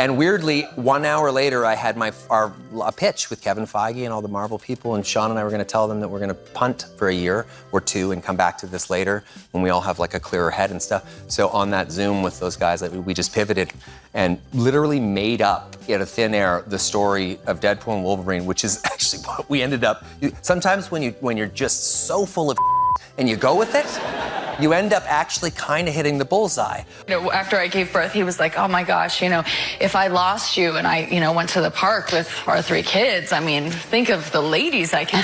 And weirdly, 1 hour later, I had our pitch with Kevin Feige and all the Marvel people, and Sean and I were gonna tell them that we're gonna punt for a year or two and come back to this later when we all have like a clearer head and stuff. So on that Zoom with those guys, we just pivoted and literally made up out of thin air the story of Deadpool and Wolverine, which is actually what we ended up. Sometimes when you're just so full of and you go with it, you end up actually kind of hitting the bullseye. After I gave birth, he was like, oh my gosh, if I lost you and I, went to the park with our 3 kids, I mean, think of the ladies I can.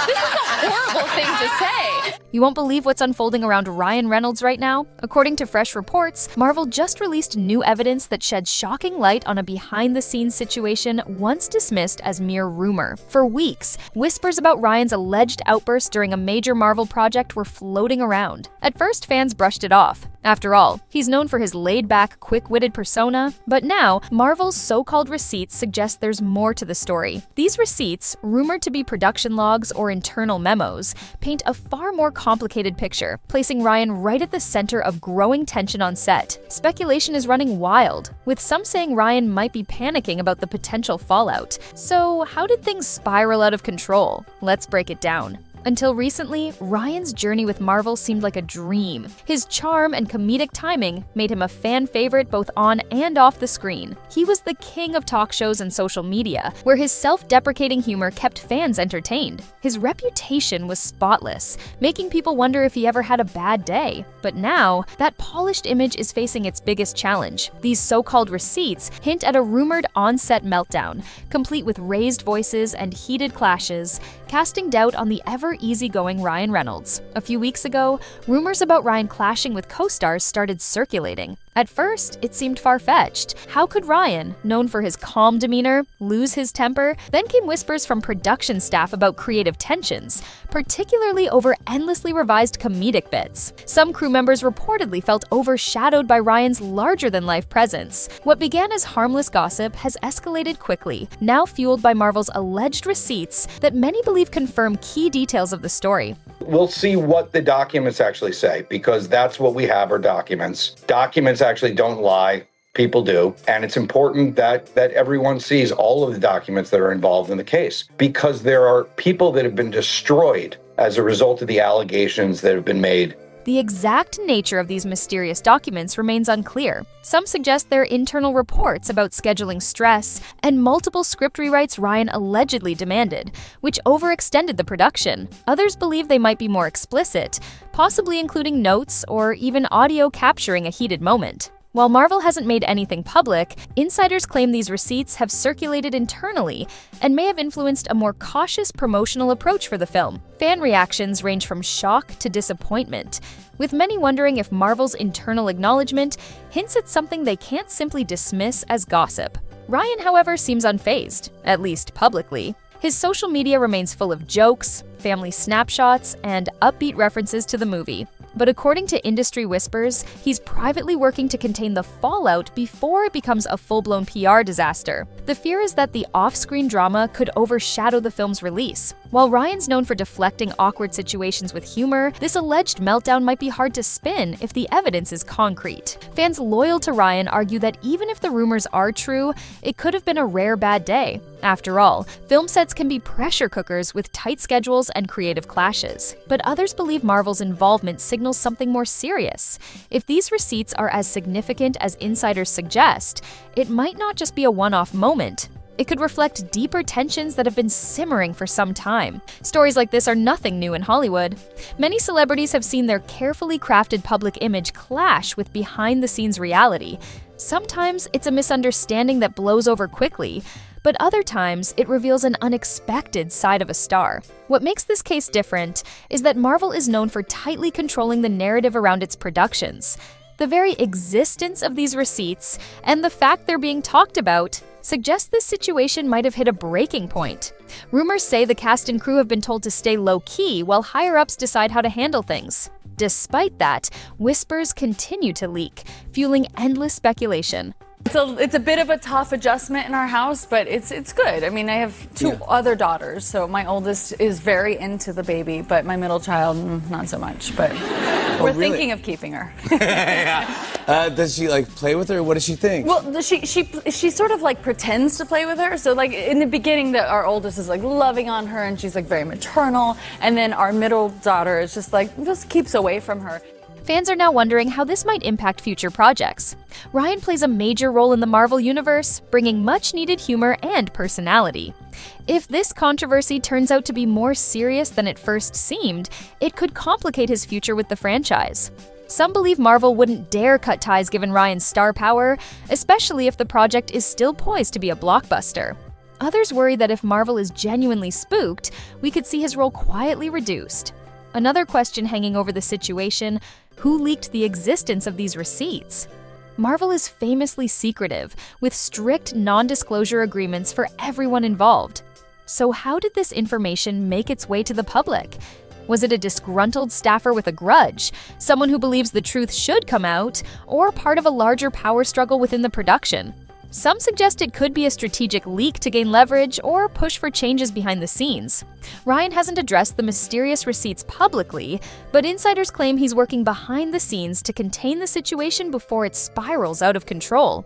This is a horrible thing to say. You won't believe what's unfolding around Ryan Reynolds right now. According to fresh reports, Marvel just released new evidence that sheds shocking light on a behind-the-scenes situation once dismissed as mere rumor. For weeks, whispers about Ryan's alleged outburst during a major Marvel project were floating around. At first, fans brushed it off. After all, he's known for his laid-back, quick-witted persona, but now, Marvel's so-called receipts suggest there's more to the story. These receipts, rumored to be production logs or internal memos, paint a far more complicated picture, placing Ryan right at the center of growing tension on set. Speculation is running wild, with some saying Ryan might be panicking about the potential fallout. So, how did things spiral out of control? Let's break it down. Until recently, Ryan's journey with Marvel seemed like a dream. His charm and comedic timing made him a fan favorite both on and off the screen. He was the king of talk shows and social media, where his self-deprecating humor kept fans entertained. His reputation was spotless, making people wonder if he ever had a bad day. But now, that polished image is facing its biggest challenge. These so-called receipts hint at a rumored on-set meltdown, complete with raised voices and heated clashes, casting doubt on the ever-easygoing Ryan Reynolds. A few weeks ago, rumors about Ryan clashing with co-stars started circulating. At first, it seemed far-fetched. How could Ryan, known for his calm demeanor, lose his temper? Then came whispers from production staff about creative tensions, particularly over endlessly revised comedic bits. Some crew members reportedly felt overshadowed by Ryan's larger-than-life presence. What began as harmless gossip has escalated quickly, now fueled by Marvel's alleged receipts that many believe confirm key details of the story. We'll see what the documents actually say, because that's what we have are documents. Documents actually don't lie. People do. And it's important that everyone sees all of the documents that are involved in the case, because there are people that have been destroyed as a result of the allegations that have been made. The exact nature of these mysterious documents remains unclear. Some suggest they're internal reports about scheduling stress and multiple script rewrites Ryan allegedly demanded, which overextended the production. Others believe they might be more explicit, possibly including notes or even audio capturing a heated moment. While Marvel hasn't made anything public, insiders claim these receipts have circulated internally and may have influenced a more cautious promotional approach for the film. Fan reactions range from shock to disappointment, with many wondering if Marvel's internal acknowledgement hints at something they can't simply dismiss as gossip. Ryan, however, seems unfazed, at least publicly. His social media remains full of jokes, family snapshots, and upbeat references to the movie. But according to industry whispers, he's privately working to contain the fallout before it becomes a full-blown PR disaster. The fear is that the off-screen drama could overshadow the film's release. While Ryan's known for deflecting awkward situations with humor, this alleged meltdown might be hard to spin if the evidence is concrete. Fans loyal to Ryan argue that even if the rumors are true, it could have been a rare bad day. After all, film sets can be pressure cookers with tight schedules and creative clashes. But others believe Marvel's involvement signals something more serious. If these receipts are as significant as insiders suggest, it might not just be a one-off moment. It could reflect deeper tensions that have been simmering for some time. Stories like this are nothing new in Hollywood. Many celebrities have seen their carefully crafted public image clash with behind-the-scenes reality. Sometimes it's a misunderstanding that blows over quickly, but other times it reveals an unexpected side of a star. What makes this case different is that Marvel is known for tightly controlling the narrative around its productions. The very existence of these receipts, and the fact they're being talked about, suggests this situation might have hit a breaking point. Rumors say the cast and crew have been told to stay low-key while higher-ups decide how to handle things. Despite that, whispers continue to leak, fueling endless speculation. It's a bit of a tough adjustment in our house, but it's good. I mean, I have two other daughters, so my oldest is very into the baby, but my middle child, not so much. But we're thinking of keeping her. Does she like play with her? What does she think? Well, she sort of like pretends to play with her. So like in the beginning, our oldest is like loving on her, and she's like very maternal, and then our middle daughter is just keeps away from her. Fans are now wondering how this might impact future projects. Ryan plays a major role in the Marvel Universe, bringing much-needed humor and personality. If this controversy turns out to be more serious than it first seemed, it could complicate his future with the franchise. Some believe Marvel wouldn't dare cut ties given Ryan's star power, especially if the project is still poised to be a blockbuster. Others worry that if Marvel is genuinely spooked, we could see his role quietly reduced. Another question hanging over the situation: who leaked the existence of these receipts? Marvel is famously secretive, with strict non-disclosure agreements for everyone involved. So how did this information make its way to the public? Was it a disgruntled staffer with a grudge, someone who believes the truth should come out, or part of a larger power struggle within the production? Some suggest it could be a strategic leak to gain leverage or push for changes behind the scenes. Ryan hasn't addressed the mysterious receipts publicly, but insiders claim he's working behind the scenes to contain the situation before it spirals out of control.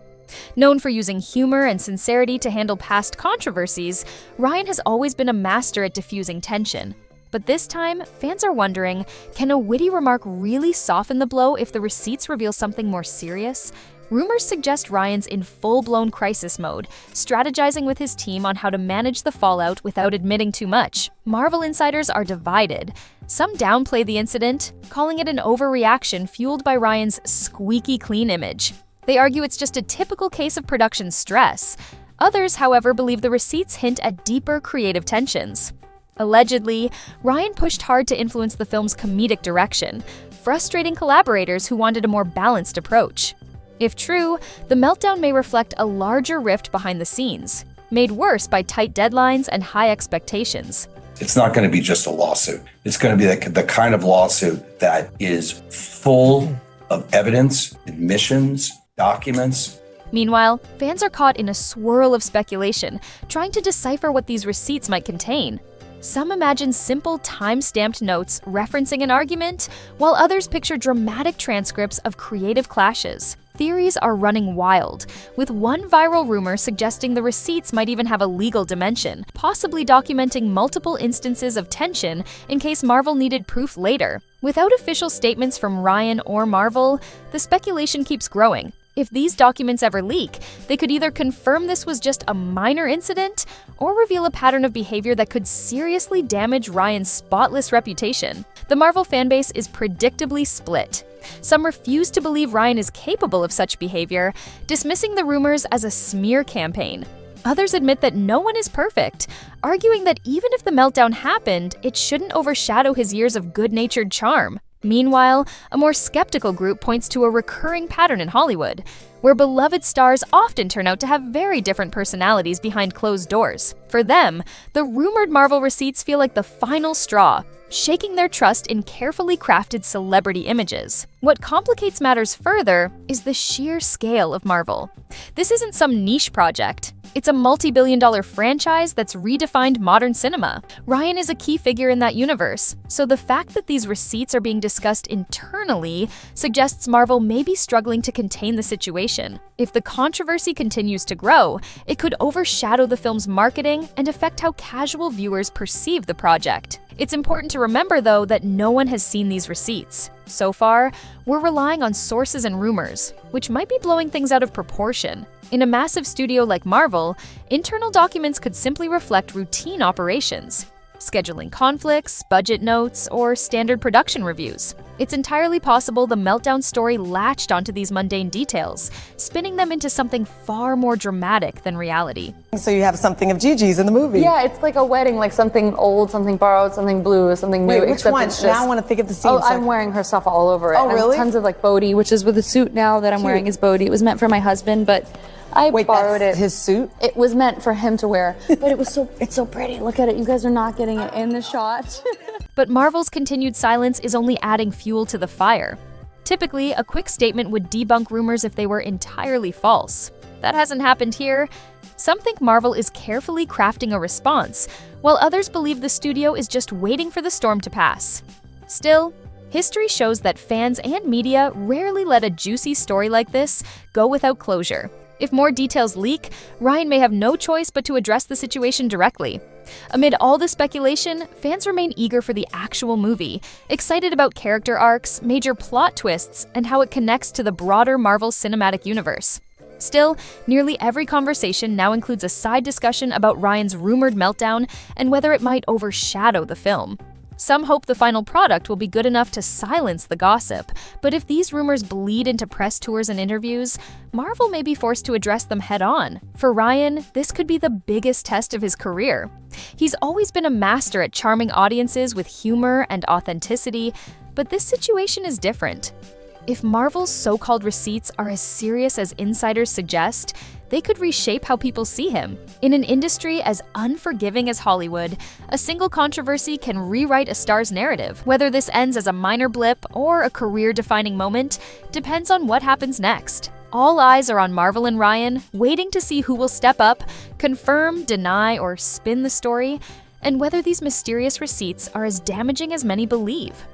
Known for using humor and sincerity to handle past controversies, Ryan has always been a master at diffusing tension. But this time, fans are wondering, can a witty remark really soften the blow if the receipts reveal something more serious? Rumors suggest Ryan's in full-blown crisis mode, strategizing with his team on how to manage the fallout without admitting too much. Marvel insiders are divided. Some downplay the incident, calling it an overreaction fueled by Ryan's squeaky clean image. They argue it's just a typical case of production stress. Others, however, believe the receipts hint at deeper creative tensions. Allegedly, Ryan pushed hard to influence the film's comedic direction, frustrating collaborators who wanted a more balanced approach. If true, the meltdown may reflect a larger rift behind the scenes, made worse by tight deadlines and high expectations. It's not going to be just a lawsuit. It's going to be the kind of lawsuit that is full of evidence, admissions, documents. Meanwhile, fans are caught in a swirl of speculation, trying to decipher what these receipts might contain. Some imagine simple time-stamped notes referencing an argument, while others picture dramatic transcripts of creative clashes. Theories are running wild, with one viral rumor suggesting the receipts might even have a legal dimension, possibly documenting multiple instances of tension in case Marvel needed proof later. Without official statements from Ryan or Marvel, the speculation keeps growing. If these documents ever leak, they could either confirm this was just a minor incident or reveal a pattern of behavior that could seriously damage Ryan's spotless reputation. The Marvel fanbase is predictably split. Some refuse to believe Ryan is capable of such behavior, dismissing the rumors as a smear campaign. Others admit that no one is perfect, arguing that even if the meltdown happened, it shouldn't overshadow his years of good-natured charm. Meanwhile, a more skeptical group points to a recurring pattern in Hollywood, where beloved stars often turn out to have very different personalities behind closed doors. For them, the rumored Marvel receipts feel like the final straw, shaking their trust in carefully crafted celebrity images. What complicates matters further is the sheer scale of Marvel. This isn't some niche project. It's a multi-billion-dollar franchise that's redefined modern cinema. Ryan is a key figure in that universe, so the fact that these receipts are being discussed internally suggests Marvel may be struggling to contain the situation. If the controversy continues to grow, it could overshadow the film's marketing and affect how casual viewers perceive the project. It's important to remember, though, that no one has seen these receipts. So far, we're relying on sources and rumors, which might be blowing things out of proportion. In a massive studio like Marvel, internal documents could simply reflect routine operations, scheduling conflicts, budget notes, or standard production reviews. It's entirely possible the meltdown story latched onto these mundane details, spinning them into something far more dramatic than reality. So you have something of Gigi's in the movie. Yeah, it's like a wedding, like something old, something borrowed, something blue, something new. Wait, which one? Now I want to think of the scene. Oh, I'm wearing her stuff all over it. Oh, really? Tons of like Bodhi, which is with the suit now that I'm wearing is Bodhi. It was meant for my husband, but I borrowed it. His suit? It was meant for him to wear, but it's so pretty. Look at it. You guys are not getting it in the shot. But Marvel's continued silence is only adding fuel to the fire. Typically, a quick statement would debunk rumors if they were entirely false. That hasn't happened here. Some think Marvel is carefully crafting a response, while others believe the studio is just waiting for the storm to pass. Still, history shows that fans and media rarely let a juicy story like this go without closure. If more details leak, Ryan may have no choice but to address the situation directly. Amid all the speculation, fans remain eager for the actual movie, excited about character arcs, major plot twists, and how it connects to the broader Marvel Cinematic Universe. Still, nearly every conversation now includes a side discussion about Ryan's rumored meltdown and whether it might overshadow the film. Some hope the final product will be good enough to silence the gossip, but if these rumors bleed into press tours and interviews, Marvel may be forced to address them head-on. For Ryan, this could be the biggest test of his career. He's always been a master at charming audiences with humor and authenticity, but this situation is different. If Marvel's so-called receipts are as serious as insiders suggest, they could reshape how people see him. In an industry as unforgiving as Hollywood, a single controversy can rewrite a star's narrative. Whether this ends as a minor blip or a career-defining moment depends on what happens next. All eyes are on Marvel and Ryan, waiting to see who will step up, confirm, deny, or spin the story, and whether these mysterious receipts are as damaging as many believe.